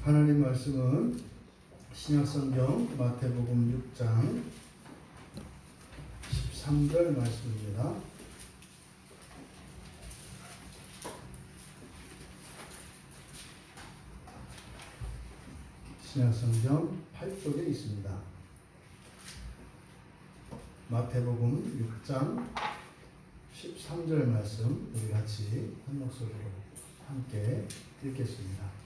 하나님 말씀은 신약성경 마태복음 6장 13절 말씀입니다. 신약성경 8쪽에 있습니다. 마태복음 6장 13절 말씀 우리 같이 한 목소리로 함께 읽겠습니다.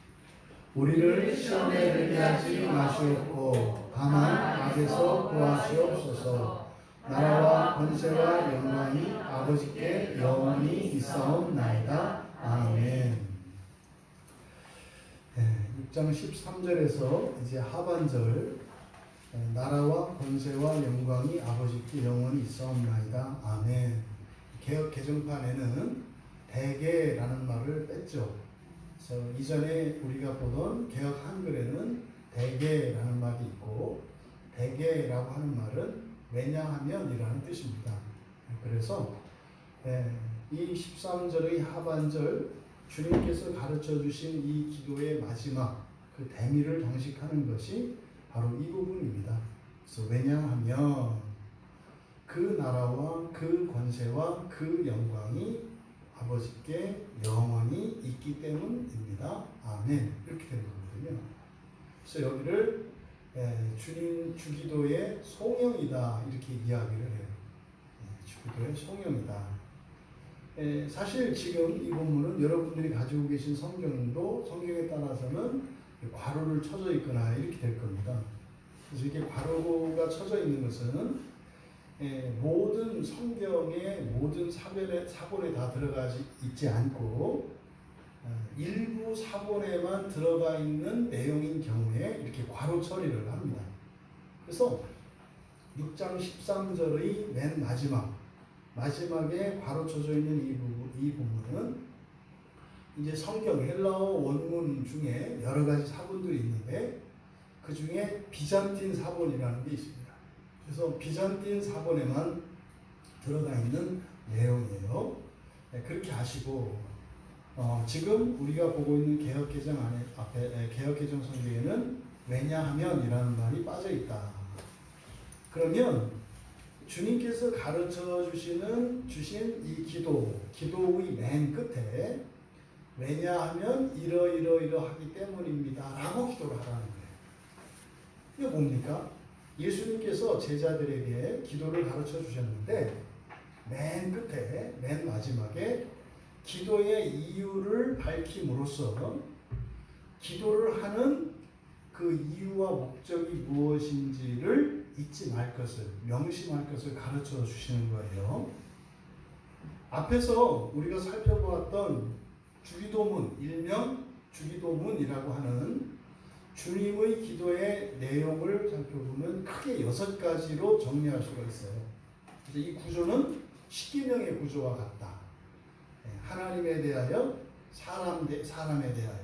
우리를 시험에 들게 하지 마시옵고 다만 악에서 구하시옵소서. 나라와 권세와 영광이 아버지께 영원히 있사옵나이다. 아멘. 6장 13절에서 이제 하반절 나라와 권세와 영광이 아버지께 영원히 있사옵나이다. 아멘. 개역 개정판에는 대개라는 말을 뺐죠. 그래서 이전에 우리가 보던 개역 한글에는 대개라는 말이 있고, 대개라고 하는 말은 왜냐하면이라는 뜻입니다. 그래서 이 13절의 하반절, 주님께서 가르쳐 주신 이 기도의 마지막 그 대미를 장식하는 것이 바로 이 부분입니다. 그래서 왜냐하면 그 나라와 그 권세와 그 영광이 아버지께 영원히 있기 때문입니다. 아멘. 이렇게 되는 거거든요. 그래서 여기를 주님 주기도의 송영이다 이렇게 이야기를 해요. 주기도의 송영이다. 사실 지금 이 본문은 여러분들이 가지고 계신 성경에 따라서는 괄호를 쳐져 있거나 이렇게 될 겁니다. 그래서 이렇게 괄호가 쳐져 있는 것은 모든 성경의 모든 사본에 다 들어가 있지 않고 일부 사본에만 들어가 있는 내용인 경우에 이렇게 괄호 처리를 합니다. 그래서 6장 13절의 맨 마지막에 괄호 쳐져 있는 이 부분은 이제 성경 헬라어 원문 중에 여러 가지 사본들이 있는데 그 중에 비잔틴 사본이라는 게 있습니다. 그래서 비잔틴 사본에만 들어가 있는 내용이에요. 그렇게 하시고 지금 우리가 보고 있는 개역개정 앞에 개역개정 성경에는 왜냐하면이라는 말이 빠져 있다. 그러면 주님께서 가르쳐 주신 이 기도의 맨 끝에 왜냐하면 이러하기 때문입니다라고 기도를 하라는 거예요. 이게 뭡니까? 예수님께서 제자들에게 기도를 가르쳐 주셨는데 맨 끝에 맨 마지막에 기도의 이유를 밝힘으로써 기도를 하는 그 이유와 목적이 무엇인지를 잊지 말 것을, 명심할 것을 가르쳐 주시는 거예요. 앞에서 우리가 살펴보았던 주기도문, 일명 주기도문이라고 하는 주님의 기도의 내용을 살펴보면 크게 6가지로 정리할 수가 있어요. 그래서 이 구조는 십계명의 구조와 같다. 하나님에 대하여, 사람에 대하여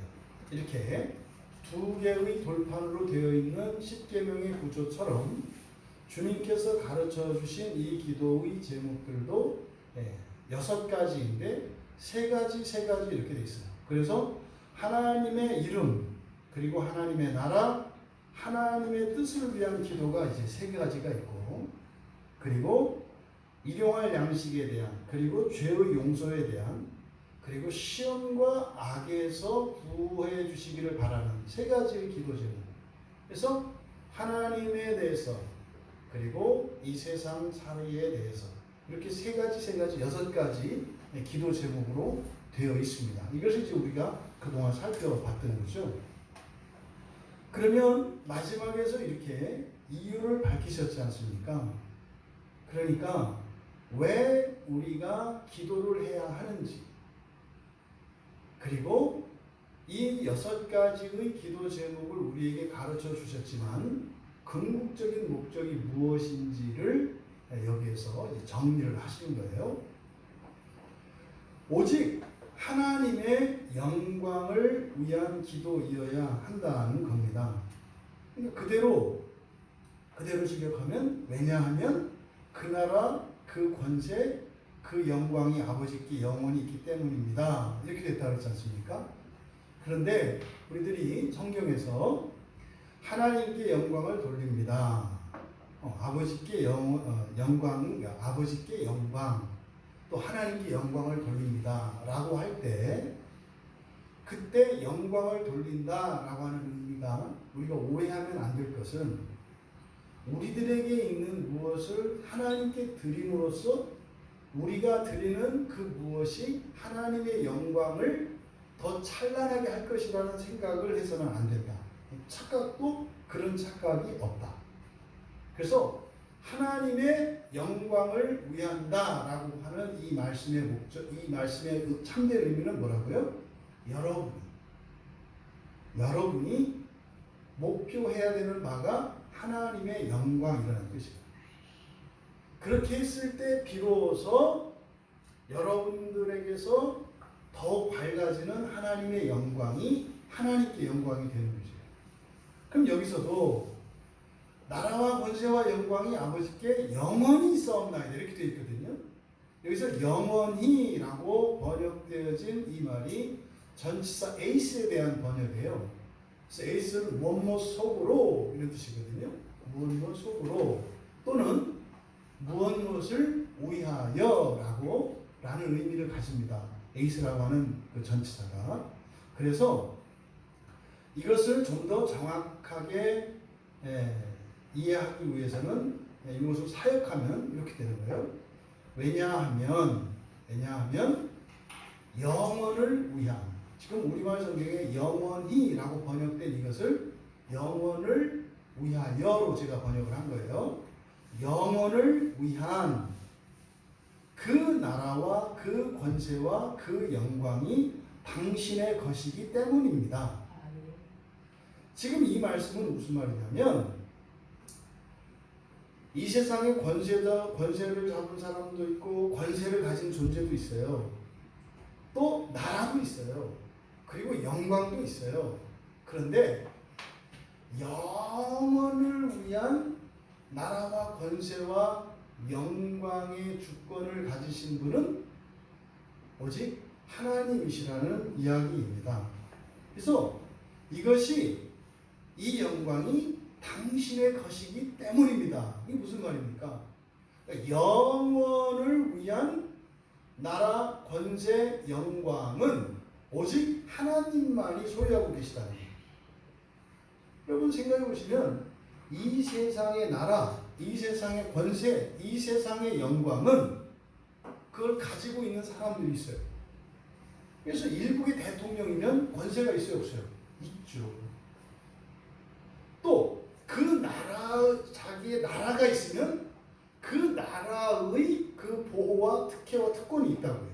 이렇게 두 개의 돌판으로 되어 있는 십계명의 구조처럼 주님께서 가르쳐 주신 이 기도의 제목들도 6가지인데 세 가지 이렇게 되어 있어요. 그래서 하나님의 이름, 그리고 하나님의 나라, 하나님의 뜻을 위한 기도가 이제 3가지가 있고, 그리고 일용할 양식에 대한, 그리고 죄의 용서에 대한, 그리고 시험과 악에서 구해 주시기를 바라는 3가지의 기도 제목. 그래서 하나님에 대해서, 그리고 이 세상 살이에 대해서 이렇게 3가지 6가지 기도 제목으로 되어 있습니다. 이것을 이제 우리가 그동안 살펴봤던 거죠. 그러면 마지막에서 이렇게 이유를 밝히셨지 않습니까? 그러니까 왜 우리가 기도를 해야 하는지, 그리고 이 6가지의 기도 제목을 우리에게 가르쳐 주셨지만 궁극적인 목적이 무엇인지를 여기에서 정리를 하시는 거예요. 오직 하나님의 영광을 위한 기도이어야 한다는 겁니다. 그대로 직역하면 왜냐하면 그 나라, 그 권세, 그 영광이 아버지께 영원히 있기 때문입니다. 이렇게 됐다 그랬지 않습니까? 그런데 우리들이 성경에서 하나님께 영광을 돌립니다. 아버지께 영광, 아버지께 영광, 또 하나님께 영광을 돌립니다. 라고 할 때, 그때 영광을 돌린다 라고 하는 의미가 우리가 오해하면 안 될 것은 우리들에게 있는 무엇을 하나님께 드림으로써 우리가 드리는 그 무엇이 하나님의 영광을 더 찬란하게 할 것이라는 생각을 해서는 안 된다. 착각도 그런 착각이 없다. 그래서 하나님의 영광을 위한다라고 하는 이 말씀의 목적, 이 말씀의 참된 의미는 뭐라고요? 여러분이 목표해야 되는 바가 하나님의 영광이라는 뜻이에요. 그렇게 했을 때 비로소 여러분들에게서 더욱 밝아지는 하나님의 영광이 하나님께 영광이 되는 거죠. 그럼 여기서도 나라와 권세와 영광이 아버지께 영원히 있사옵나이다 이렇게 되어 있거든요. 여기서 영원히라고 번역되어진 이 말이 전치사 에이스에 대한 번역이에요. 그래서 에이스는 무엇 속으로 이런 뜻이거든요. 무엇 속으로 또는 무엇을 위하여라고 라는 의미를 가집니다. 에이스라고 하는 그 전치사가. 그래서 이것을 좀 더 정확하게 이해하기 위해서는 이것을 사역하면 이렇게 되는 거예요. 왜냐하면 영원을 위한, 지금 우리말 성경에 영원히라고 번역된 이것을 영원을 위하여로 제가 번역을 한 거예요. 영원을 위한 그 나라와 그 권세와 그 영광이 당신의 것이기 때문입니다. 지금 이 말씀은 무슨 말이냐면 이 세상에 권세를 잡은 사람도 있고 권세를 가진 존재도 있어요. 또 나라도 있어요. 그리고 영광도 있어요. 그런데 영원을 위한 나라와 권세와 영광의 주권을 가지신 분은 오직 하나님이시라는 이야기입니다. 그래서 이것이 이 영광이 당신의 것이기 때문입니다. 이게 무슨 말입니까? 그러니까 영원을 위한 나라, 권세, 영광은 오직 하나님만이 소유하고 계시다는 거예요. 여러분 생각해 보시면 이 세상의 나라, 이 세상의 권세, 이 세상의 영광은 그걸 가지고 있는 사람들이 있어요. 그래서 일국의 대통령이면 권세가 있어요, 없어요? 있죠. 또 그 나라, 자기의 나라가 있으면 그 나라의 그 보호와 특혜와 특권이 있다고요.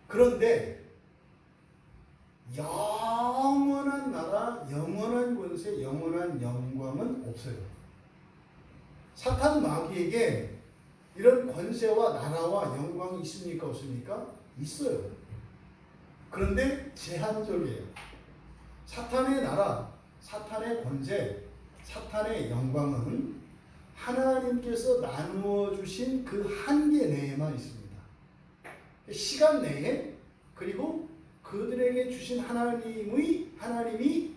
그런데 영원한 나라, 영원한 권세, 영원한 영광은 없어요. 사탄 마귀에게 이런 권세와 나라와 영광이 있습니까? 없습니까? 있어요. 그런데 제한적이에요. 사탄의 나라, 사탄의 권세, 사탄의 영광은 하나님께서 나누어 주신 그 한계 내에만 있습니다. 시간 내에, 그리고 그들에게 주신 하나님이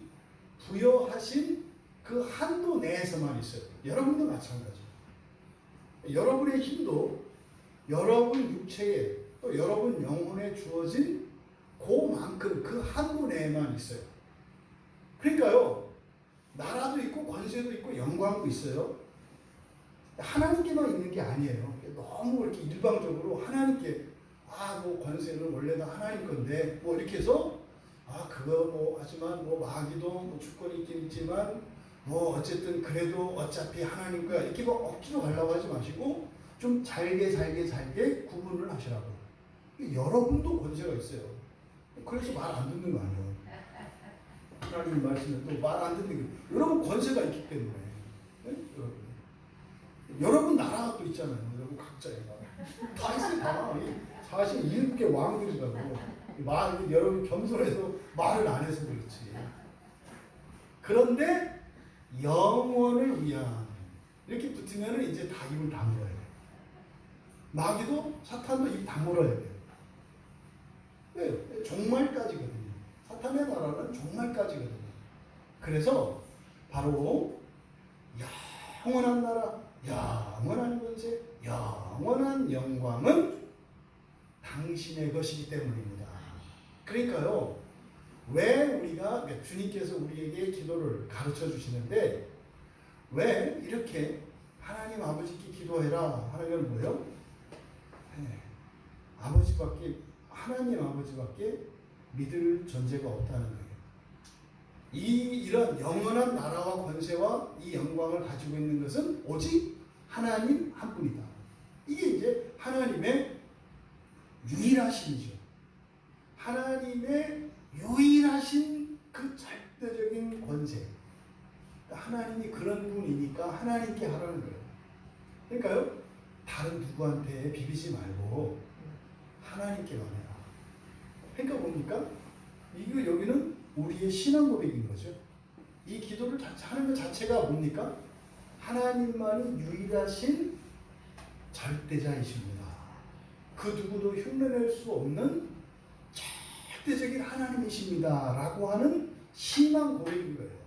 부여하신 그 한도 내에서만 있어요. 여러분도 마찬가지예요. 여러분의 힘도 여러분 육체에 또 여러분 영혼에 주어진 그만큼 그 한도 내에만 있어요. 그러니까요, 나라도 있고 권세도 있고 영광도 있어요. 하나님께만 있는 게 아니에요. 너무 이렇게 일방적으로 하나님께 뭐 권세는 원래 다 하나님 건데 뭐 이렇게 해서 그거 뭐 하지만 뭐 마귀도 뭐 주권이 있긴 있지만 뭐 어쨌든 그래도 어차피 하나님 거야 이렇게 뭐 억지로 가려고 하지 마시고 좀 잘게 구분을 하시라고. 여러분도 권세가 있어요. 그래서 말 안 듣는 거 아니에요. 하나님 말씀에 또 말 안 듣는 게 여러분 권세가 있기 때문에. 네? 여러분 나라가 또 있잖아요. 여러분 각자의 나라 다 있어요. 다. 사실 7개 왕들이라고. 여러분 겸손해서 말을 안 해서 그렇지. 그런데 영원을 위한 이렇게 붙으면 이제 다 입을 다물어야 돼요. 마귀도 사탄도 입 다물어야 돼요. 왜? 종말까지거든요. 사탄의 나라는 종말까지거든요. 그래서 바로 영원한 나라, 영원한 권세, 영원한 영광은 당신의 것이기 때문입니다. 그러니까요, 왜 우리가 주님께서 우리에게 기도를 가르쳐 주시는데 왜 이렇게 하나님 아버지께 기도해라 하는 건 뭐예요? 하나님 아버지밖에 믿을 존재가 없다는 거예요. 이런 영원한 나라와 권세와 이 영광을 가지고 있는 것은 오직 하나님 한 분이다. 이게 이제 하나님의 유일하심이죠. 하나님의 유일하신 그 절대적인 권세. 하나님이 그런 분이니까 하나님께 하라는 거예요. 그러니까요, 다른 누구한테 비비지 말고 하나님께만 해라. 그러니까 뭡니까? 이거 여기는 우리의 신앙 고백인 거죠. 이 기도를 하는 것 자체가 뭡니까? 하나님만이 유일하신 절대자이십니다. 그 누구도 흉내낼 수 없는 절대적인 하나님이십니다. 라고 하는 신앙 고백인 거예요.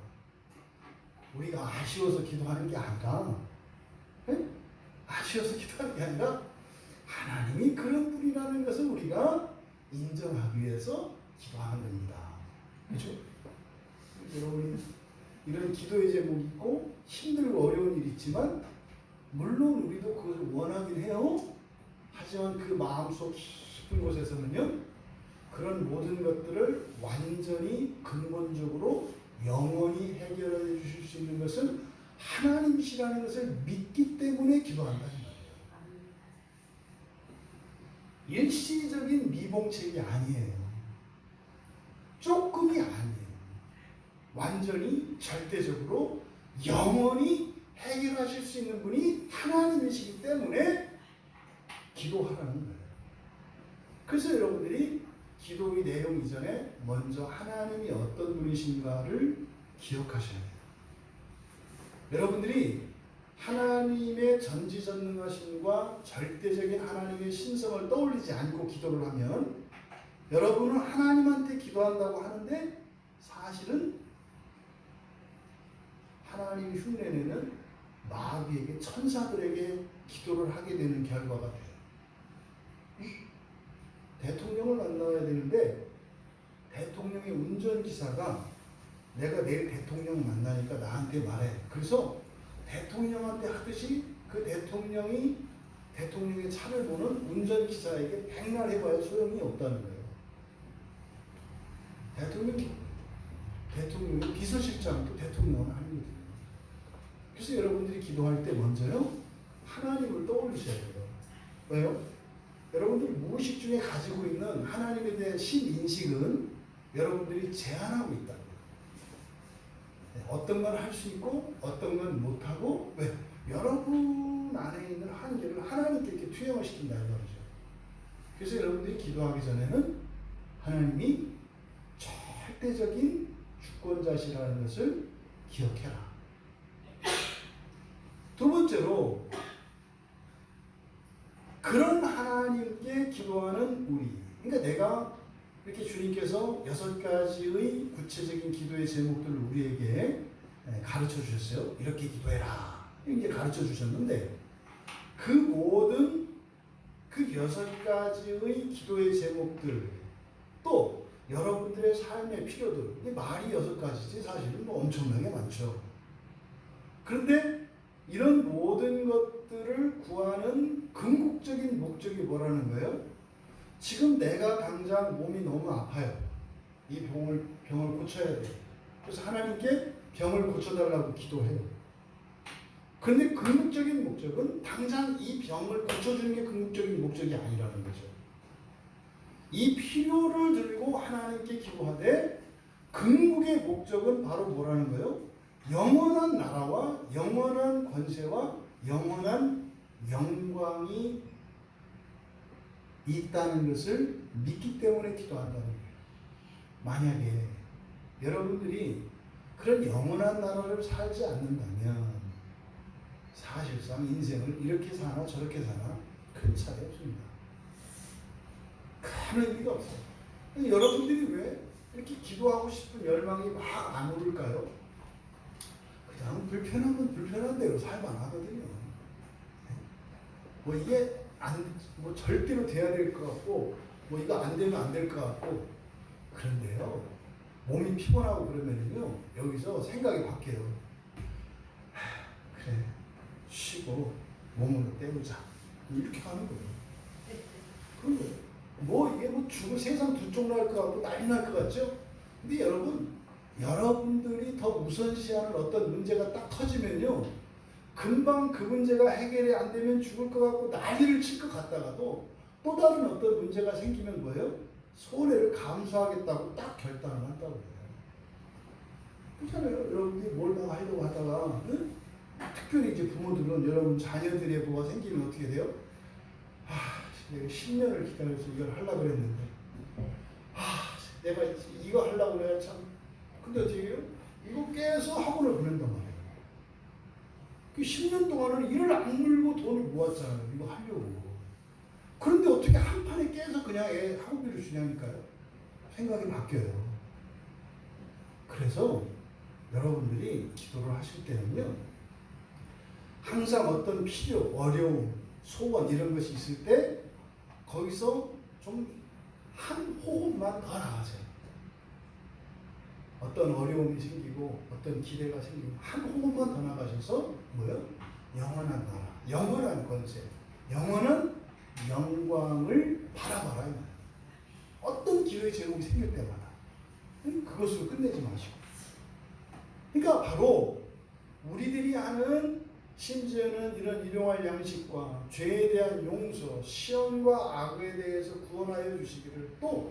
우리가 아쉬워서 기도하는 게 아니라, 아쉬워서 기도하는 게 아니라 하나님이 그런 분이라는 것을 우리가 인정하기 위해서 기도하는 겁니다. 그렇죠? 여러분, 이런 기도의 제목이 있고 힘들고 어려운 일이 있지만 물론 우리도 그것을 원하긴 해요. 하지만 그 마음속 깊은 곳에서는요, 그런 모든 것들을 완전히 근본적으로 영원히 해결해 주실 수 있는 것은 하나님이시라는 것을 믿기 때문에 기도한다는 거예요. 일시적인 미봉책이 아니에요. 조금이 아니에요. 완전히 절대적으로 영원히 해결하실 수 있는 분이 하나님이시기 때문에 기도하라는 거예요. 그래서 여러분들이 기도의 내용 이전에 먼저 하나님이 어떤 분이신가를 기억하셔야 돼요. 여러분들이 하나님의 전지전능하심과 절대적인 하나님의 신성을 떠올리지 않고 기도를 하면 여러분은 하나님한테 기도한다고 하는데 사실은 하나님이 흉내내는 마귀에게, 천사들에게 기도를 하게 되는 결과가 돼요. 대통령을 만나야 되는데 대통령의 운전기사가 내가 내일 대통령 만나니까 나한테 말해. 그래서 대통령한테 하듯이 그 대통령의 차를 보는 운전기사에게 백날 해봐야 소용이 없다는 거예요. 대통령이 비서실장도 대통령은 아니거든요. 그래서 여러분들이 기도할 때 먼저요, 하나님을 떠올리셔야 돼요. 왜요? 여러분들이 무의식 중에 가지고 있는 하나님에 대한 신인식은 여러분들이 제한하고 있다는 거예요. 어떤 건 할 수 있고 어떤 건 못하고, 왜? 여러분 안에 있는 한계를 하나님께 이렇게 투영을 시킨다는 거죠. 그래서 여러분들이 기도하기 전에는 하나님이 절대적인 주권자시라는 것을 기억해라. 두 번째로, 그런 하나님께 기도하는 우리, 그러니까 내가 이렇게 주님께서 6가지의 구체적인 기도의 제목들을 우리에게 가르쳐 주셨어요. 이렇게 기도해라. 이렇게 가르쳐 주셨는데 그 모든 그 6가지의 기도의 제목들, 또 여러분들의 삶의 필요들, 이게 말이 6가지지 사실은 뭐 엄청나게 많죠. 그런데 이런 모든 것들을 구하는 궁극적인 목적이 뭐라는 거예요? 지금 내가 당장 몸이 너무 아파요. 이 병을 고쳐야 돼요. 그래서 하나님께 병을 고쳐달라고 기도해요. 그런데 궁극적인 목적은 당장 이 병을 고쳐주는 게 궁극적인 목적이 아니라는 거죠. 이 필요를 들고 하나님께 기도하되 궁극의 목적은 바로 뭐라는 거예요? 영원한 나라와 영원한 권세와 영원한 영광이 있다는 것을 믿기 때문에 기도한다는 거예요. 만약에 여러분들이 그런 영원한 나라를 살지 않는다면 사실상 인생을 이렇게 사나 저렇게 사나 큰 차이 없습니다. 큰 의미가 없어요. 여러분들이 왜 이렇게 기도하고 싶은 열망이 막 안 오를까요? 그냥 불편하면 불편한 대로 살만 하거든요. 뭐 이게 뭐 절대로 돼야 될 것 같고, 뭐 이거 안 되면 안 될 것 같고, 그런데요, 몸이 피곤하고 그러면은요, 여기서 생각이 바뀌어요. 그래, 쉬고 몸으로 때우자. 이렇게 가는 거예요. 그런 거예요. 뭐 이게 뭐 죽을 세상 두 쪽 날 것 같고 난리 날 것 같죠? 근데 여러분, 여러분들이 더 우선시하는 어떤 문제가 딱 터지면요, 금방 그 문제가 해결이 안 되면 죽을 것 같고 난리를 칠 것 같다가도 또 다른 어떤 문제가 생기면 뭐예요? 손해를 감수하겠다고 딱 결단을 한다고 해요. 그렇잖아요. 여러분들이 뭘 다 하려고 하다가, 응? 특별히 이제 부모들은 여러분 자녀들의 뭐가 생기면 어떻게 돼요? 내가 10년을 기다려서 이걸 하려고 그랬는데, 내가 이거 하려고 그래야 참. 근데 어떻게 해요? 이거 깨서 학원을 보낸단 말이에요. 그 10년 동안은 이를 악물고 돈을 모았잖아요. 이거 하려고. 그런데 어떻게 한 판에 깨서 그냥 애 학원비를 주냐니까요. 생각이 바뀌어요. 그래서 여러분들이 기도를 하실 때는요, 항상 어떤 필요, 어려움, 소원 이런 것이 있을 때 거기서 좀 한 호흡만 더 나가세요. 어떤 어려움이 생기고 어떤 기대가 생기고 한 호흡만 더 나가셔서 뭐요? 영원한 나라, 영원한 권세, 영원한 영광을 바라봐라. 어떤 기회의 제목이 생길 때마다 그것으로 끝내지 마시고. 그러니까 바로 우리들이 하는, 심지어는 이런 일용할 양식과 죄에 대한 용서, 시험과 악에 대해서 구원하여 주시기를, 또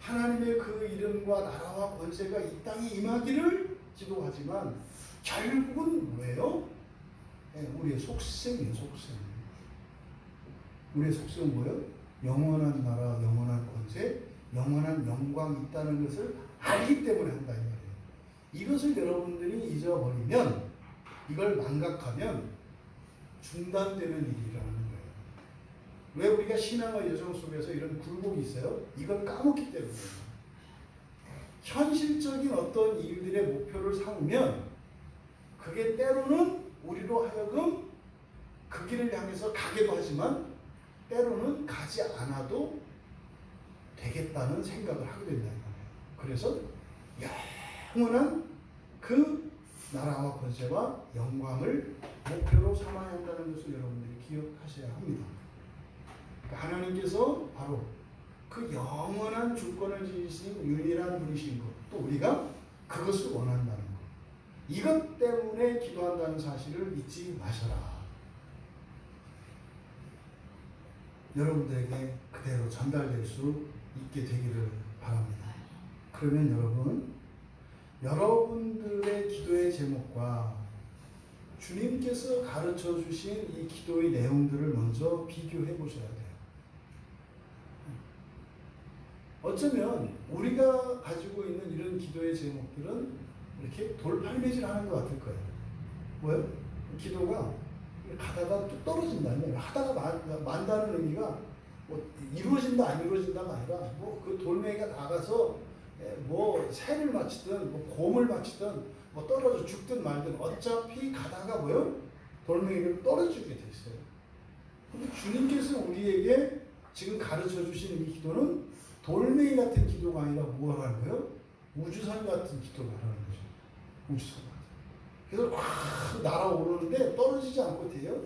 하나님의 그 이름과 나라와 권세가 이 땅에 임하기를 기도하지만 결국은 뭐예요? 우리의 속셈이에요. 속셈. 우리의 속셈은 뭐예요? 영원한 나라, 영원한 권세, 영원한 영광이 있다는 것을 알기 때문에 한다 이 말이에요. 이것을 여러분들이 잊어버리면, 이걸 망각하면 중단되는 일이 일어나는 거예요. 왜 우리가 신앙의 여정 속에서 이런 굴곡이 있어요? 이걸 까먹기 때문이에요. 현실적인 어떤 일들의 목표를 삼으면 그게 때로는 우리로 하여금 그 길을 향해서 가기도 하지만 때로는 가지 않아도 되겠다는 생각을 하게 된다는 거예요. 그래서 영원한 그 나라와 권세와 영광을 목표로 삼아야 한다는 것을 여러분들이 기억하셔야 합니다. 하나님께서 바로 그 영원한 주권을 지니신 유일한 분이신 것, 또 우리가 그것을 원한다는 것, 이것 때문에 기도한다는 사실을 잊지 마셔라. 여러분들에게 그대로 전달될 수 있게 되기를 바랍니다. 그러면 여러분들의 기도의 제목과 주님께서 가르쳐 주신 이 기도의 내용들을 먼저 비교해 보셔야 돼요. 어쩌면 우리가 가지고 있는 이런 기도의 제목들은 이렇게 돌팔매질 하는 것 같을 거예요. 뭐요? 기도가 가다가 또 떨어진다면, 하다가 만다는 의미가 뭐 이루어진다 안 이루어진다가 아니라 뭐 그 돌멩이가 나가서 뭐 새를 맞히든 뭐 곰을 맞히든 뭐 떨어져 죽든 말든 어차피 가다가 뭐요? 돌멩이를 떨어지게 돼 있어요. 근데 주님께서 우리에게 지금 가르쳐 주시는 이 기도는 돌멩이 같은 기도가 아니라 뭐 하는 거예요? 우주선 같은 기도를 하는 거죠. 우주선 같은. 그래서 확 날아오르는데 떨어지지 않고 돼요.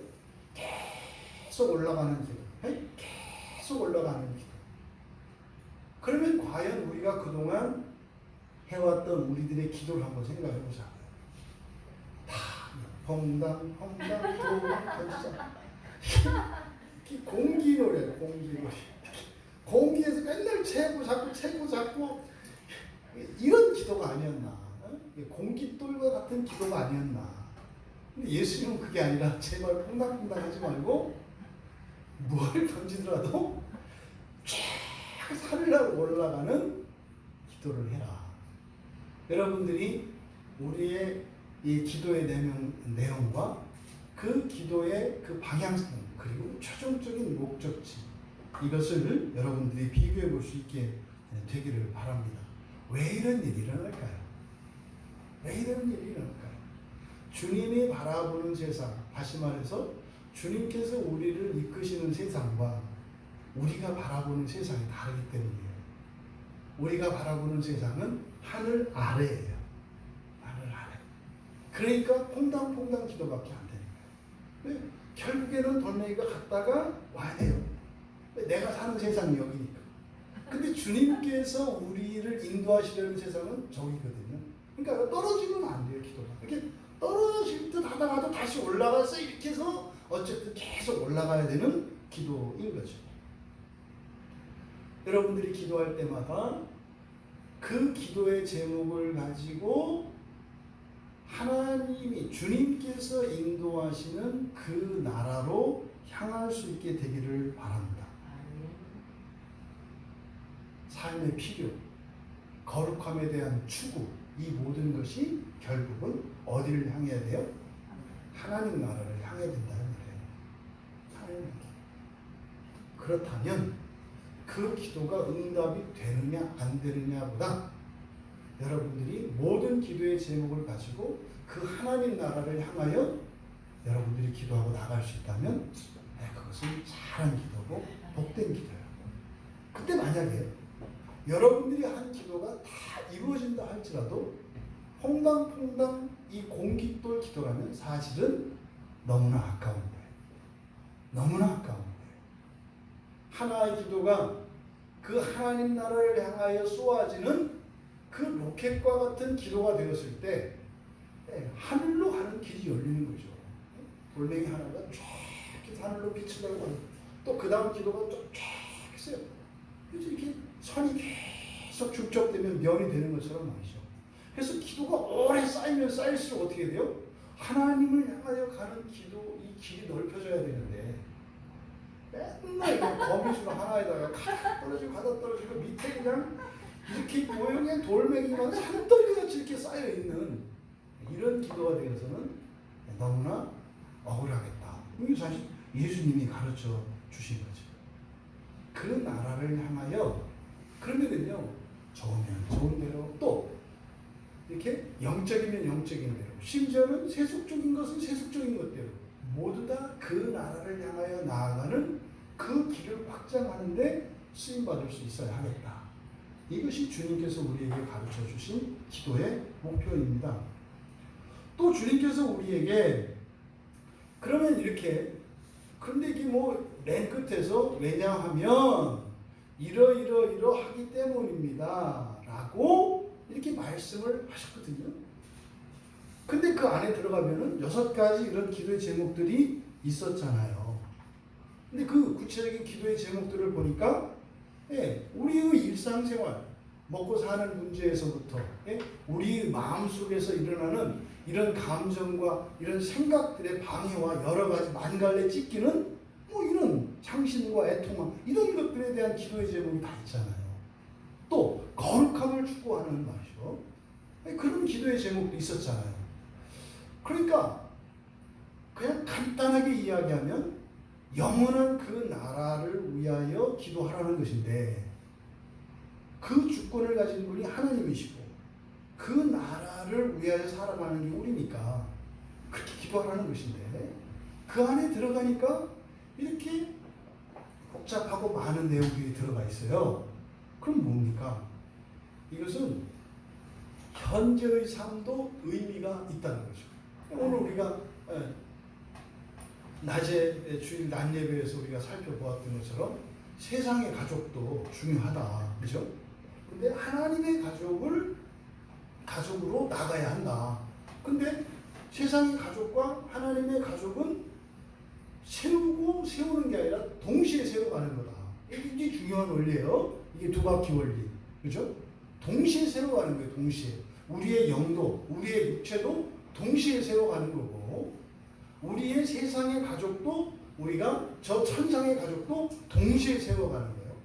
계속 올라가는 기도. 계속 올라가는 기도. 그러면 과연 우리가 그동안 해왔던 우리들의 기도를 한번 생각해 보자고요. 다 펑당 던지자. 공기 노래, 공기 노래. 공기에서 맨날 채고 잡고 이런 기도가 아니었나? 공깃돌과 같은 기도가 아니었나? 근데 예수님은 그게 아니라 제발 퐁당퐁당 하지 말고 뭘 던지더라도 쫙 산을 올라가는 기도를 해라. 여러분들이 우리의 이 기도의 내용과 그 기도의 그 방향성, 그리고 최종적인 목적지, 이것을 여러분들이 비교해 볼 수 있게 되기를 바랍니다. 왜 이런 일이 일어날까요? 왜 이런 일이 일어날까요? 주님이 바라보는 세상, 다시 말해서 주님께서 우리를 이끄시는 세상과 우리가 바라보는 세상이 다르기 때문이에요. 우리가 바라보는 세상은 하늘 아래예요. 하늘 아래. 그러니까 퐁당퐁당 기도밖에 안 되는 거예요. 결국에는 돌멩이가 갔다가 와야 돼요. 내가 사는 세상이 여기니까. 근데 주님께서 우리를 인도하시려는 세상은 저기거든요. 그러니까 떨어지면 안 돼요, 기도가. 이렇게 떨어질 듯 하다가도 다시 올라가서 이렇게 해서 어쨌든 계속 올라가야 되는 기도인 거죠. 여러분들이 기도할 때마다 그 기도의 제목을 가지고 하나님이 주님께서 인도하시는 그 나라로 향할 수 있게 되기를 바랍니다. 삶의 필요, 거룩함에 대한 추구, 이 모든 것이 결국은 어디를 향해야 돼요? 하나님 나라를 향해야 된다는 거예요. 하나님 나라. 그렇다면 그 기도가 응답이 되느냐 안 되느냐보다 여러분들이 모든 기도의 제목을 가지고 그 하나님 나라를 향하여 여러분들이 기도하고 나갈 수 있다면 그것은 잘한 기도고 복된 기도예요. 근데 만약에 여러분들이 한 기도가 다 이루어진다 할지라도 퐁당퐁당 이 공깃돌 기도라면 사실은 너무나 아까운 거예요. 너무나 아까운 거예요. 하나의 기도가 그 하나님 나라를 향하여 쏘아지는 그 로켓과 같은 기도가 되었을 때 하늘로 가는 길이 열리는 거죠. 돌멩이 하나가 쫙 하늘로 빛을 발고 또 그 다음 기도가 쫙 했어요. 그래서 이렇게 선이 계속 축적되면 면이 되는 것처럼 말이죠. 그래서 기도가 오래 쌓이면 쌓일수록 어떻게 돼요? 하나님을 향하여 가는 기도, 이 길이 넓혀져야 되는데 맨날 거미줄 하나에다가 가다 떨어지고 밑에 그냥 이렇게 모형의 돌멩이만 산더미같이 이렇게 쌓여있는 이런 기도가 되어서는 너무나 억울하겠다. 이게 사실 예수님이 가르쳐 주신 거죠. 그 나라를 향하여 그러면은요, 좋으면 좋은 대로 또 이렇게 영적이면 영적인 대로 심지어는 세속적인 것은 세속적인 것대로 모두 다 그 나라를 향하여 나아가는 그 길을 확장하는데 쓰임받을 수 있어야 하겠다. 이것이 주님께서 우리에게 가르쳐 주신 기도의 목표입니다. 또 주님께서 우리에게 그러면 이렇게 근데 이게 뭐 맨 끝에서 왜냐하면 이러하기 때문입니다 라고 이렇게 말씀을 하셨거든요. 근데 그 안에 들어가면은 6가지 이런 기도의 제목들이 있었잖아요. 근데 그 구체적인 기도의 제목들을 보니까 우리의 일상생활, 먹고 사는 문제에서부터 우리 마음속에서 일어나는 이런 감정과 이런 생각들의 방해와 여러 가지 만갈래 찢기는 뭐 이런 상심과 애통함 이런 것들에 대한 기도의 제목이 다 있잖아요. 또 거룩함을 추구하는 말이죠. 그런 기도의 제목도 있었잖아요. 그러니까 그냥 간단하게 이야기하면 영원한 그 나라를 위하여 기도하라는 것인데 그 주권을 가진 분이 하나님이시고 그 나라를 위하여 살아가는 게 우리니까 그렇게 기도하라는 것인데 그 안에 들어가니까 이렇게 복잡하고 많은 내용들이 들어가 있어요. 그럼 뭡니까? 이것은 현재의 삶도 의미가 있다는 거죠. 오늘 우리가 낮에 주일 낮 예배에서 우리가 살펴보았던 것처럼 세상의 가족도 중요하다. 그죠? 근데 하나님의 가족으로 나가야 한다. 근데 세상의 가족과 하나님의 가족은 세우는 게 아니라 동시에 세워가는 거다. 이게 중요한 원리예요. 이게 두 바퀴 원리. 그죠? 동시에 세워가는 거예요. 동시에. 우리의 영도, 우리의 육체도 동시에 세워가는 거고 우리의 세상의 가족도 우리가 저 천상의 가족도 동시에 세워가는 거예요.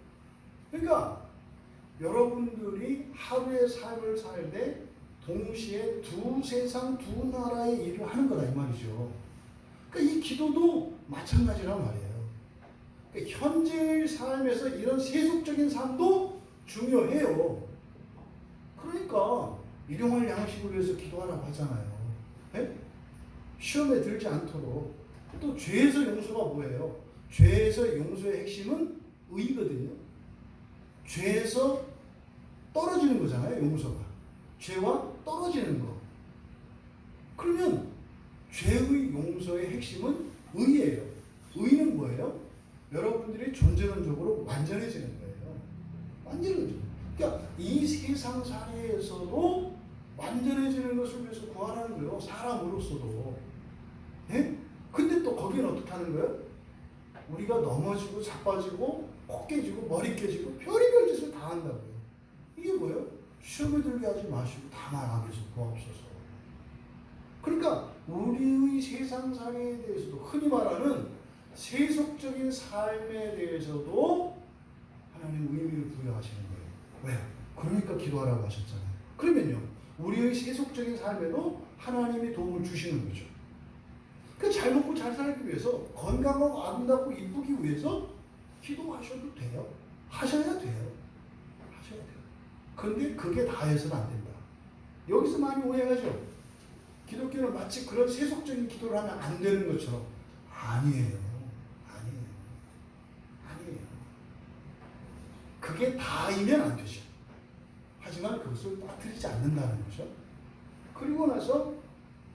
그러니까 여러분들이 하루의 삶을 살 때 동시에 두 세상 두 나라의 일을 하는 거다 이 말이죠. 그러니까 이 기도도 마찬가지란 말이에요. 그러니까 현재의 삶에서 이런 세속적인 삶도 중요해요. 그러니까 일용할 양식을 위해서 기도하라고 하잖아요. 예? 시험에 들지 않도록. 또 죄에서 용서가 뭐예요? 죄에서 용서의 핵심은 의거든요. 죄에서 떨어지는 거잖아요, 용서가. 죄와 떨어지는 거. 그러면 죄의 용서의 핵심은 의예요. 의는 뭐예요? 여러분들이 존재론적으로 완전해지는 거예요. 완전해지는. 그러니까 이 세상 사회에서도 완전해지는 것을 위해서 구하라는 거예요. 사람으로서도. 예? 근데 또 거기는 어떻게 하는 거예요? 우리가 넘어지고 자빠지고 코 깨지고 머리 깨지고 별의별 짓을 다 한다고요. 이게 뭐예요? 시험에 들게 하지 마시고 다만 악에서 구하옵소서. 그러니까 우리의 세상 사회에 대해서도 흔히 말하는 세속적인 삶에 대해서도 하나님 의미를 부여하시는 거예요. 왜? 그러니까 기도하라고 하셨잖아요. 그러면요, 우리의 세속적인 삶에도 하나님이 도움을 주시는 거죠. 그 잘 먹고 잘 살기 위해서, 건강하고 아름답고 이쁘기 위해서 기도하셔도 돼요. 하셔야 돼요. 하셔야 돼요. 그런데 그게 다 해서는 안 된다. 여기서 많이 오해하죠. 기독교는 마치 그런 세속적인 기도를 하면 안 되는 것처럼. 아니에요. 아니에요. 아니에요. 그게 다이면 안 되죠. 하지만 그것을 빠뜨리지 않는다는 거죠. 그리고 나서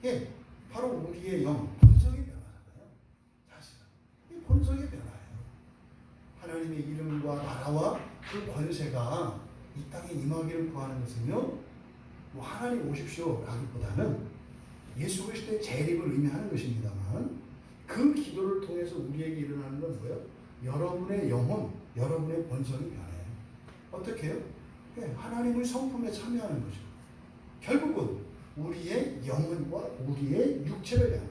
예, 바로 우리의 영, 본성의 변화잖아요. 사실은 이 본성의 변화예요. 하나님의 이름과 나라와 그 권세가 이 땅에 임하기를 구하는 것은요, 뭐 하나님 오십시오 라기보다는 예수 그리스도의 재림을 의미하는 것입니다만, 그 기도를 통해서 우리에게 일어나는 건 뭐예요? 여러분의 영혼, 여러분의 본성이 변해요. 어떻게 해요? 네, 하나님의 성품에 참여하는 거죠. 결국은 우리의 영혼과 우리의 육체를 향한,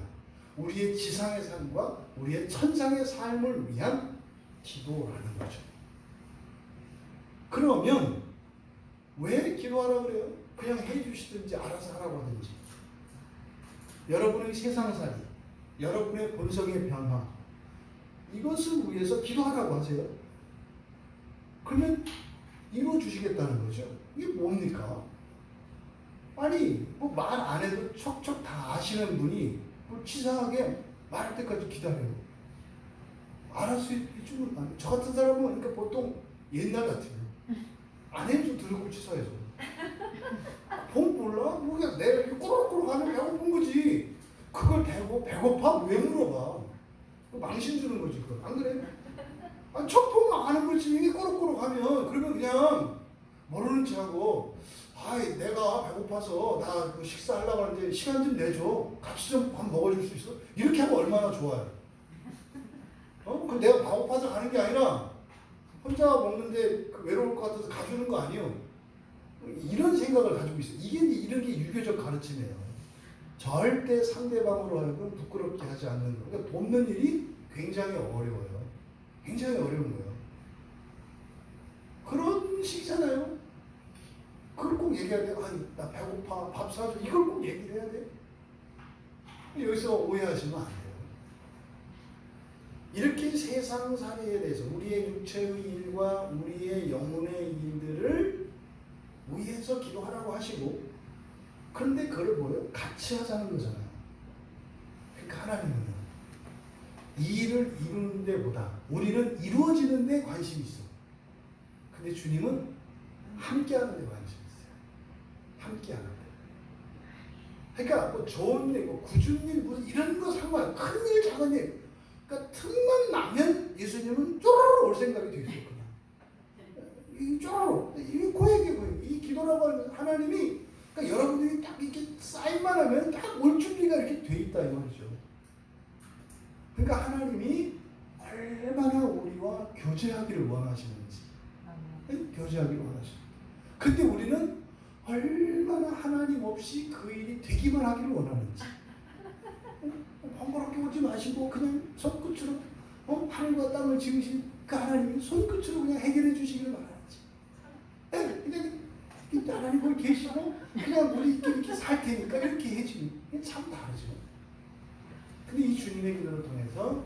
우리의 지상의 삶과 우리의 천상의 삶을 위한 기도라는 거죠. 그러면 왜 기도하라고 그래요? 그냥 해주시든지 알아서 하라고 하든지. 여러분의 세상살이, 여러분의 본성의 변화, 이것을 위해서 기도하라고 하세요. 그러면 이루어주시겠다는 거죠. 이게 뭡니까? 아니, 뭐 말 안 해도 척척 다 아시는 분이 뭐 치사하게 말할 때까지 기다려요. 알아서 해주면, 저 같은 사람은 그러니까 보통 옛날 같아요. 안 해도 들고 치사해서. 본 몰라? 뭐 그냥 내가 이렇게 꼬르륵 가면 배고픈 거지. 그걸 배고파? 왜 물어봐? 망신 주는 거지, 그건. 안 그래? 아니, 척 보면 아는 거지. 꼬르륵 가면. 그러면 그냥 모르는 척 하고, 아이, 내가 배고파서 나 식사하려고 하는데 시간 좀 내줘. 같이 좀 밥 먹어줄 수 있어? 이렇게 하면 얼마나 좋아요. 그럼 내가 배고파서 가는 게 아니라 혼자 먹는데 외로울 것 같아서 가주는 거 아니에요. 이런 생각을 가지고 있어요. 이런 게 유교적 가르침이에요. 절대 상대방으로 하여금 부끄럽게 하지 않는 거. 그러니까 돕는 일이 굉장히 어려워요. 굉장히 어려운 거예요. 그런 식이잖아요. 그걸 꼭 얘기해야 돼. 아니, 나 배고파. 밥 사줘. 이걸 꼭 얘기를 해야 돼. 여기서 오해하시면 안 돼요. 이렇게 세상살이에 대해서 우리의 육체의 일과 우리의 영혼의 일들을 위해서 기도하라고 하시고, 그런데 그걸 뭐예요? 같이 하자는 거잖아요. 그러니까 하나님은 이 일을 이루는 데보다 우리는 이루어지는 데 관심이 있어. 근데 주님은 함께 하는 데 관심이 있어요. 함께 하는 데. 그러니까 뭐 좋은 일, 뭐 굳은 일, 무슨 이런 거 상관, 큰 일, 작은 일. 그러니까 틈만 나면 예수님은 쪼르르 올 생각이 되죠, 그냥. 이 쪼르르. 이 고액이고요. 이 기도라고 하면 하나님이, 그러니까 여러분들이 딱 이렇게 쌓임만 하면 딱 올 준비가 이렇게 돼 있다, 이 말이죠. 그러니까 하나님이 얼마나 우리와 교제하기를 원하시는지. 교제하기를 원하시는. 근데 우리는 얼마나 하나님 없이 그 일이 되기만 하기를 원하는지. 번거롭게 오지 마시고 그냥 손끝으로 하늘과 땅을 지으신 그 하나님이 손끝으로 그냥 해결해 주시기를 바라는지. 그냥 하나님 거기 계시고 그냥 우리끼리 이렇게 살 테니까 이렇게 해주는 게 참 다르죠. 근데 이 주님의 기도를 통해서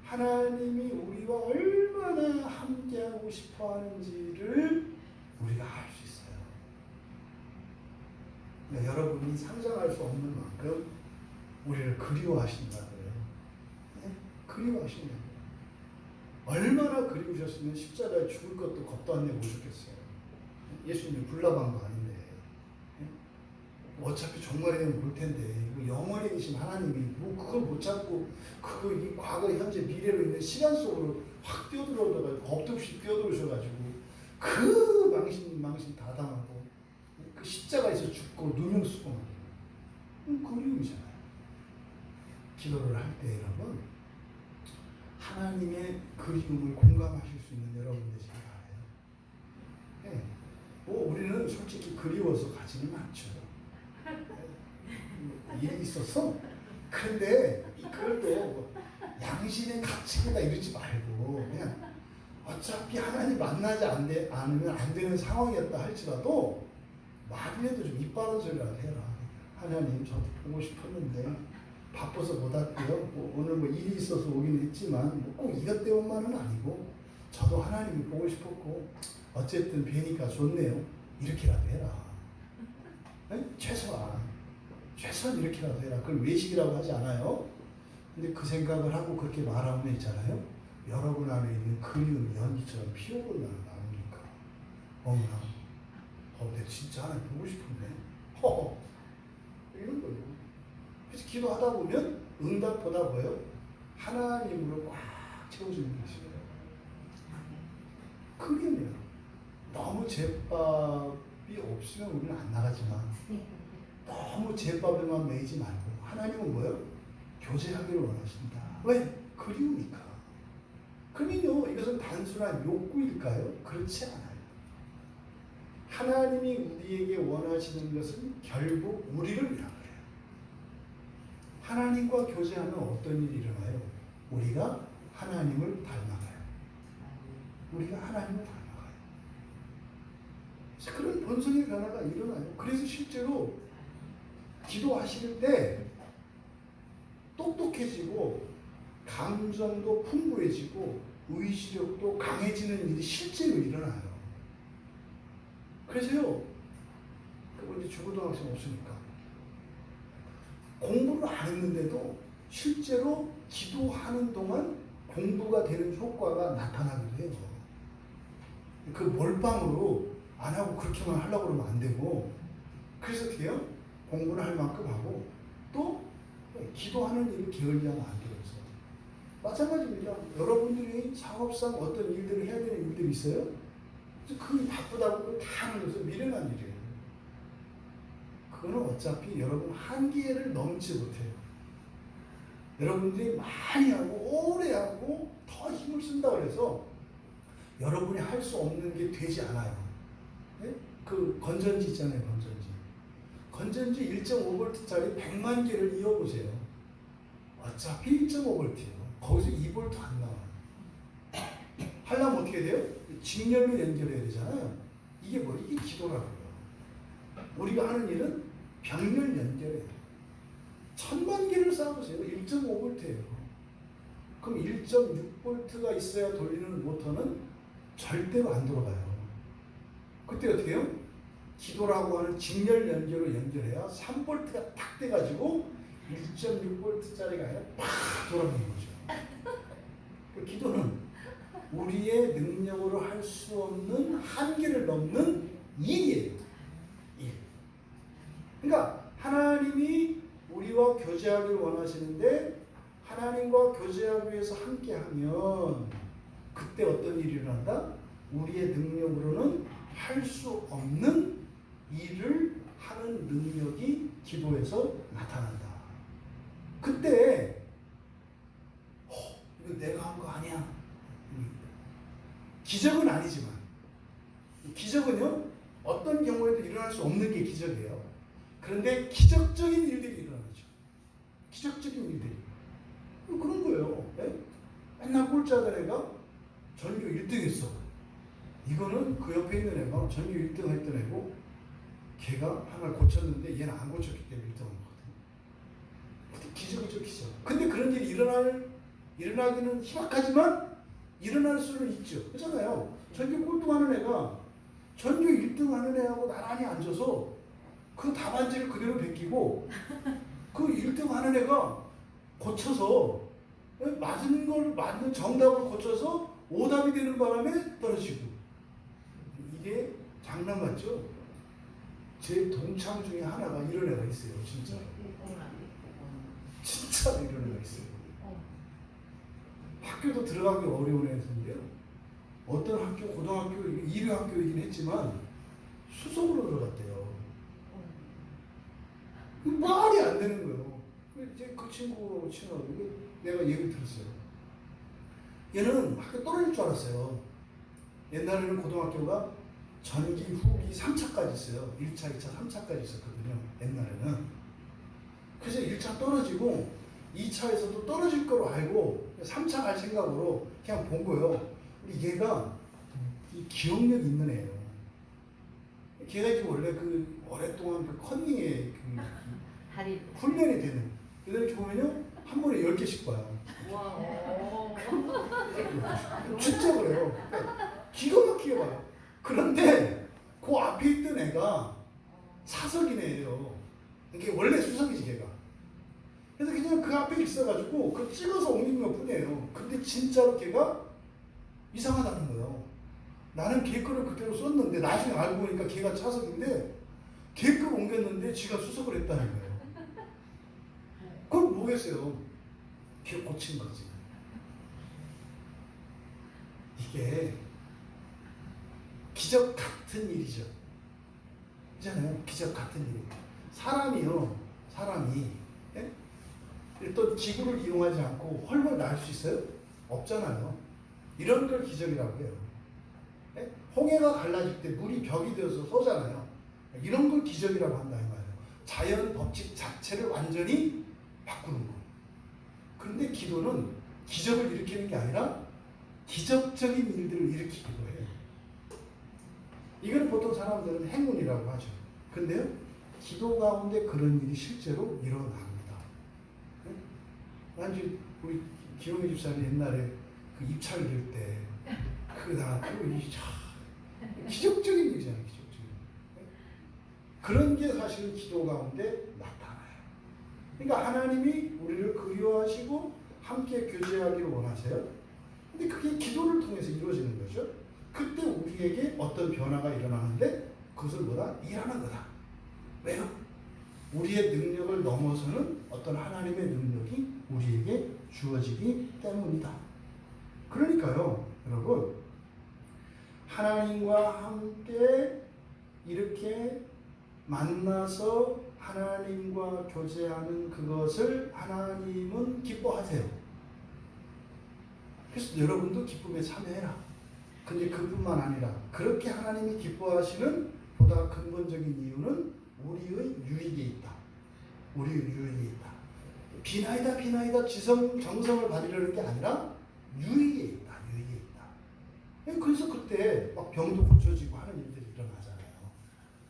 하나님이 우리와 얼마나 함께하고 싶어 하는지를 우리가 알 수 있어요. 그러니까 여러분이 상상할 수 없는 만큼 우리를 그리워하신다 그래요. 네? 그리워하신다. 얼마나 그리우셨으면 십자가에 죽을 것도 겁도 안 내고 오셨겠어요. 예수님이 불나방 거 아닌데. 네? 어차피 종말에는 볼 텐데 영원히 계신 하나님이 뭐 그걸 못 참고 그거 이 과거, 현재, 미래로 있는 시간 속으로 확 뛰어들어가지고 겁도 없이 뛰어들으셔가지고 그 망신 다 당하고 그 십자가에서 죽고 누명 쓰고 그리움이잖아요. 기도를 할 때 여러분 하나님의 그리움을 공감하실 수 있는 여러분 되시기 바라요. 네. 뭐 우리는 솔직히 그리워서 가지는 않죠. 일이 있어서. 그런데 그걸 또 양심의 가책이다 이러지 말고 그냥 어차피 하나님 만나지 않으면 안 되는 상황이었다 할지라도 말이라도 좀 입 바른 소리라도 해라. 하나님 저도 보고 싶었는데 바빠서 못 왔고요. 뭐 오늘 뭐 일이 있어서 오긴 했지만 뭐 꼭 이것 때문만은 아니고 저도 하나님이 보고 싶었고 어쨌든 뵈니까 좋네요. 이렇게라도 해라. 네? 최소한 이렇게라도 해라. 그걸 외식이라고 하지 않아요. 근데 그 생각을 하고 그렇게 말하면 있잖아요. 여러분 안에 있는 그리움이 연기처럼 피어올라 나옵니까? 어머나, 내가 진짜 하나님 보고 싶은데. 이런 거예요. 그래서 기도하다 보면 응답보다 뭐예요? 하나님으로 꽉 채워지는 것이에요. 그림이에요. 너무 제밥이 없으면 우리는 안 나가지만 너무 제밥에만 매이지 말고 하나님은 뭐예요? 교제하기를 원하신다. 왜? 그리우니까. 그러면요 이것은 단순한 욕구일까요? 그렇지 않아요. 하나님이 우리에게 원하시는 것은 결국 우리를 위한 거예요. 하나님과 교제하면 어떤 일이 일어나요? 우리가 하나님을 닮아가요. 우리가 하나님을 닮아가요. 그런 본성의 변화가 일어나요. 그래서 실제로 기도하실 때 똑똑해지고 감정도 풍부해지고 의지력도 강해지는 일이 실제로 일어나요. 그래서요, 이제 중고등학생 없으니까 공부를 안 했는데도 실제로 기도하는 동안 공부가 되는 효과가 나타나기도 해요. 그 몰빵으로 안 하고 그렇게만 하려고 그러면 안 되고, 그래서 어떻게 해요? 공부를 할 만큼 하고 또 기도하는 일을 게을리하면 안 돼요. 마찬가지입니다. 여러분들이 사업상 어떤 일들을 해야 되는 일들이 있어요? 그 바쁘다고 다 하는 것은 미련한 일이에요. 그거는 어차피 여러분 한계를 넘지 못해요. 여러분들이 많이 하고 오래 하고 더 힘을 쓴다고 해서 여러분이 할 수 없는 게 되지 않아요. 네? 그 건전지 있잖아요. 건전지 1.5V짜리 100만 개를 이어보세요. 어차피 1.5V예요. 거기서 2V 안 나와요. 하려면 어떻게 돼요? 직렬로 연결해야 되잖아요. 이게 뭐예요? 이게 기도라고요. 우리가 하는 일은 병렬 연결해요. 1000만 개를 쌓아보세요. 1.5V예요. 그럼 1.6V가 있어야 돌리는 모터는 절대로 안 돌아가요. 그때 어떻게 해요? 기도라고 하는 직렬 연결로 연결해야 3V가 딱 돼가지고 1.6V짜리가 아니라 팍 돌아가는 거죠. 그 기도는 우리의 능력으로 할 수 없는 한계를 넘는 일이에요. 일. 그러니까 하나님이 우리와 교제하기를 원하시는데 하나님과 교제하기 위해서 함께하면 그때 어떤 일이 일어난다? 우리의 능력으로는 할 수 없는 일을 하는 능력이 기도에서 나타난다. 그때 이거 내가 한 거 아니야. 기적은 아니지만 기적은요 어떤 경우에도 일어날 수 없는 게 기적이에요. 그런데 기적적인 일들이 일어나죠. 기적적인 일들이 그런 거예요. 네? 맨날 꼴찌하던 애가 전교 1등 했어. 이거는 그 옆에 있는 애가 전교 1등 했던 애고 걔가 하나 고쳤는데 얘는 안 고쳤기 때문에 1등 한 거거든. 기적이죠, 기적. 근데 그런 일이 일어나기는 희박하지만 일어날 수는 있죠. 그렇잖아요. 전교 꼴등하는 애가 전교 1등 하는 애하고 나란히 앉아서 그 답안지를 그대로 베끼고 그 1등 하는 애가 고쳐서 맞은 걸 맞는 정답을 고쳐서 오답이 되는 바람에 떨어지고 이게 장난 같죠? 제 동창 중에 하나가 이런 애가 있어요. 진짜. 진짜 이런 애가 있어요. 학교도 들어가기 어려운 애였는데요. 어떤 학교, 고등학교, 1위 학교이긴 했지만 수석으로 들어갔대요. 말이 안 되는 거예요. 이제 그 친구하고 친하고 내가 얘기 들었어요. 얘는 학교 떨어질 줄 알았어요. 옛날에는 고등학교가 전기, 후기, 3차까지 있어요. 1차, 2차, 3차까지 있었거든요. 옛날에는. 그래서 1차 떨어지고 2차에서도 떨어질 거로 알고 3차 갈 생각으로 그냥 본 거예요. 근데 얘가 이 기억력 있는 애예요. 걔가 지금 원래 그 오랫동안 그 커닝에 그 훈련이 되는. 그다음에 보면요 한 번에 10개씩 봐요. 진짜 그래요. 기가 막히게 봐요. 그런데 그 앞에 있던 애가 사석인 애예요. 이게 원래 수석이지 걔가. 그래서 그냥 그 앞에 있어가지고 그 찍어서 옮긴 것 뿐이에요. 근데 진짜로 걔가 이상하다는 거예요. 나는 걔 거를 그대로 썼는데 나중에 알고 보니까 걔가 차석인데 걔 걸 옮겼는데 지가 수석을 했다는 거예요. 그럼 뭐겠어요? 걔 고친 거지. 이게 기적 같은 일이죠. 있잖아요. 기적 같은 일. 사람이 예? 어떤 기구를 이용하지 않고 헐벌 날 수 있어요? 없잖아요. 이런 걸 기적이라고 해요. 예? 홍해가 갈라질 때 물이 벽이 되어서 쏘잖아요. 이런 걸 기적이라고 한다 이 말이에요. 자연 법칙 자체를 완전히 바꾸는 거. 그런데 기도는 기적을 일으키는 게 아니라 기적적인 일들을 일으키기도 해요. 이걸 보통 사람들은 행운이라고 하죠. 근데요, 기도 가운데 그런 일이 실제로 일어납니다. 난 우리 기용희 집사님 옛날에 그 입찰을 들 때, 기적적인 일이잖아요, 기적적인. 그런 게 사실은 기도 가운데 나타나요. 그러니까 하나님이 우리를 그리워하시고 함께 교제하기를 원하세요. 근데 그게 기도를 통해서 이루어지는 거죠. 그때 우리에게 어떤 변화가 일어나는데 그것을 뭐다? 일하는 거다. 왜요? 우리의 능력을 넘어서는 어떤 하나님의 능력이 우리에게 주어지기 때문이다. 그러니까요, 여러분, 하나님과 함께 이렇게 만나서 하나님과 교제하는 그것을 하나님은 기뻐하세요. 그래서 여러분도 기쁨에 참여해라. 근데 그뿐만 아니라 그렇게 하나님이 기뻐하시는 보다 근본적인 이유는 우리의 유익에 있다. 우리의 유익에 있다. 비나이다 정성을 받으려는 게 아니라 유익에 있다. 유익에 있다. 그래서 그때 막 병도 고쳐지고 하는 일들이 일어나잖아요.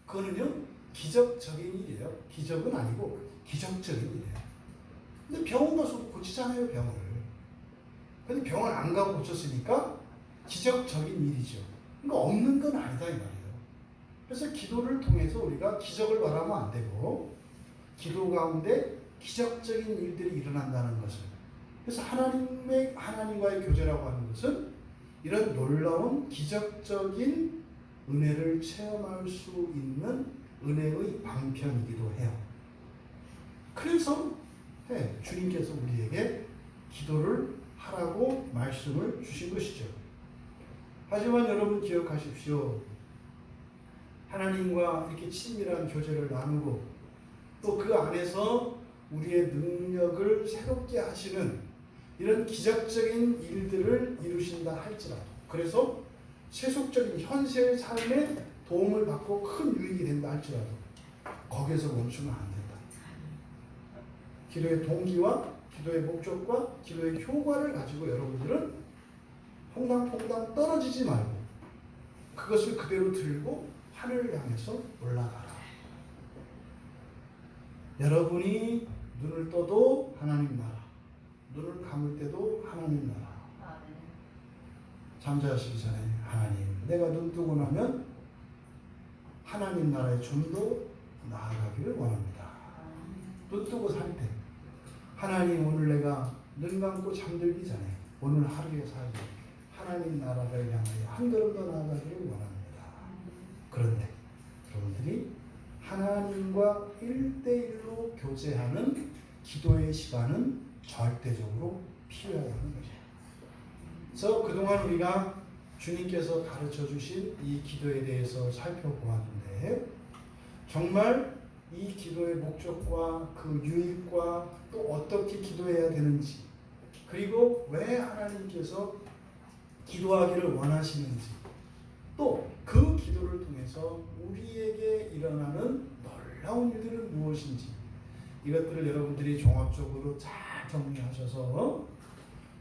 그거는요 기적적인 일이에요. 기적은 아니고 기적적인 일이에요. 근데 병원 가서 고치잖아요, 병을. 근데 병원 안 가고 고쳤으니까 기적적인 일이죠. 그러니까 없는 건 아니다 이 말이에요. 그래서 기도를 통해서 우리가 기적을 바라면 안 되고 기도 가운데 기적적인 일들이 일어난다는 것을. 그래서 하나님과의 교제라고 하는 것은 이런 놀라운 기적적인 은혜를 체험할 수 있는 은혜의 방편이기도 해요. 그래서 주님께서 우리에게 기도를 하라고 말씀을 주신 것이죠. 하지만 여러분 기억하십시오. 하나님과 이렇게 친밀한 교제를 나누고 또 그 안에서 우리의 능력을 새롭게 하시는 이런 기적적인 일들을 이루신다 할지라도, 그래서 세속적인 현실 삶에 도움을 받고 큰 유익이 된다 할지라도 거기에서 멈추면 안 된다. 기도의 동기와 기도의 목적과 기도의 효과를 가지고 여러분들은 퐁당퐁당 떨어지지 말고 그것을 그대로 들고 하늘을 향해서 올라가라. 여러분이 눈을 떠도 하나님 나라, 눈을 감을 때도 하나님 나라. 잠자시기 전에 하나님, 내가 눈 뜨고 나면 하나님 나라에 좀 더 나아가기를 원합니다. 눈 뜨고 살 때 하나님 오늘 내가 눈 감고 잠들기 전에 오늘 하루의 삶에 하나님 나라를 향하여 한 걸음 더 나아가기를 원합니다. 그런데 여러분들이 하나님과 1대1로 교제하는 기도의 시간은 절대적으로 필요하다는 거죠. 그래서 그동안 우리가 주님께서 가르쳐 주신 이 기도에 대해서 살펴보았는데 정말 이 기도의 목적과 그 유익과 또 어떻게 기도해야 되는지 그리고 왜 하나님께서 기도하기를 원하시는지 또 그 기도를 통해서 우리에게 일어나는 놀라운 일들은 무엇인지 이것들을 여러분들이 종합적으로 잘 정리하셔서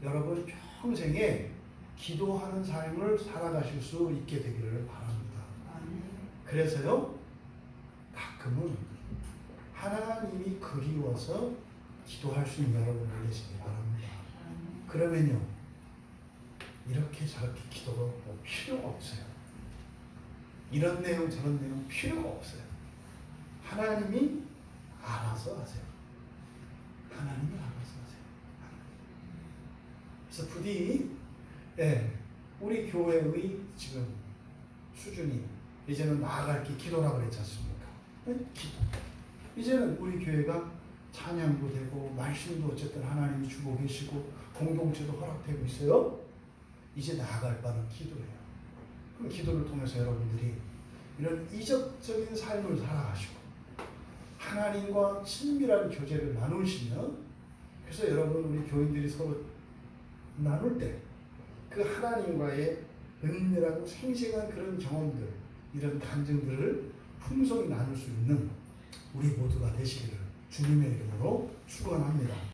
여러분 평생에 기도하는 삶을 살아가실 수 있게 되기를 바랍니다. 그래서요 가끔은 하나님이 그리워서 기도할 수 있는 여러분들 되시기 바랍니다. 그러면요 이렇게 저렇게 기도가 뭐 필요가 없어요. 이런 내용 저런 내용 필요가 없어요. 하나님이 알아서 하세요. 하나님이 알아서 하세요. 그래서 부디 우리 교회의 지금 수준이 이제는 나아갈 게 기도라고 그랬지 않습니까? 기도. 이제는 우리 교회가 찬양도 되고 말씀도 어쨌든 하나님이 주고 계시고 공동체도 허락되고 있어요. 이제 나아갈 바는 기도예요. 그럼 기도를 통해서 여러분들이 이런 이적적인 삶을 살아가시고 하나님과 친밀한 교제를 나누시면 그래서 여러분 우리 교인들이 서로 나눌 때 그 하나님과의 은밀하고 생생한 그런 경험들 이런 간증들을 풍성히 나눌 수 있는 우리 모두가 되시기를 주님의 이름으로 축원합니다.